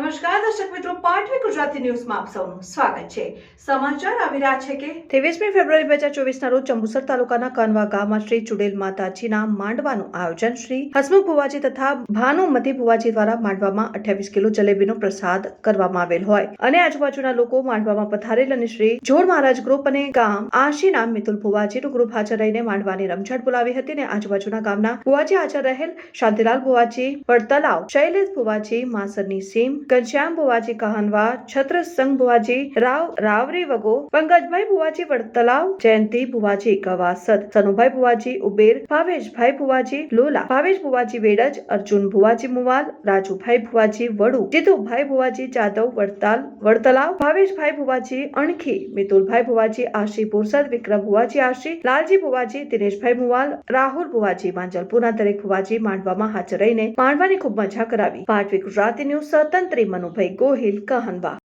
નમસ્કાર દર્શક મિત્રો, પાટવી ગુજરાતી ન્યૂઝમાં આપ સૌનું સ્વાગત છે। સમાચાર આવી રહ્યા છે કે 23મી ફેબ્રુઆરી 2024ના રોજ જંબુસર તાલુકાના કાનવા ગામમાં શ્રી ચુડેલ માતાજીના માંડવાનું આયોજન શ્રી હસમુખ ભુવાજી તથા ભાનુમતી ભુવાજી દ્વારા માંડવામાં 28 કિલો જલેબીનો પ્રસાદ કરવામાં આવેલ હોય અને આજુબાજુના લોકો માંડવામાં પધારેલ અને શ્રી જોડ મહારાજ ગ્રુપ અને ગામ આશીના મિતુલ ભુવાજીનું ગ્રુપ હાજર રહીને માંડવાની રમઝટ બોલાવી હતી અને આજુબાજુના ગામના ભુવાજી હાજર રહેલ શાંતિલાલ ભુવાજી વડતલાવ, શૈલેષ ભુવાજી માસરની સીમ, ઘનશ્યામ ભુવાજી કહાનવા, છત્રસંગ ભુવાજી રાવરી વગો, પંકજભાઈ ભુવાજી વડતલાવ, જયંતિ ભુવાજી કવાસદ, સનુભાઈ ભુવાજી ઉબેર, ભાવેશભાઈ ભુવાજી લોલા, ભાવેશ ભુવાજી વેડજ, અર્જુન ભુવાજી મુવાલ, રાજુભાઈ ભુવાજી વડુ, જીતુભાઈ ભુવાજી જાદવ વડતલાવ, ભાવેશભાઈ ભુવાજી અણખી, મિતુલભાઈ ભુવાજી આશી પુરસદ, વિક્રમ ભુવાજી આશી, લાલજી ભુવાજી, દિનેશભાઈ મુવાલ, રાહુલ ભુવાજી માંજલપુરના દરેક ભુવાજી માંડવામાં હાજર રહીને માંડવાની ખૂબ મજા કરાવી। પાટવી ગુજરાતી ન્યૂઝ સ્વતંત્રી મનુભાઈ ગોહિલ કહાનવા।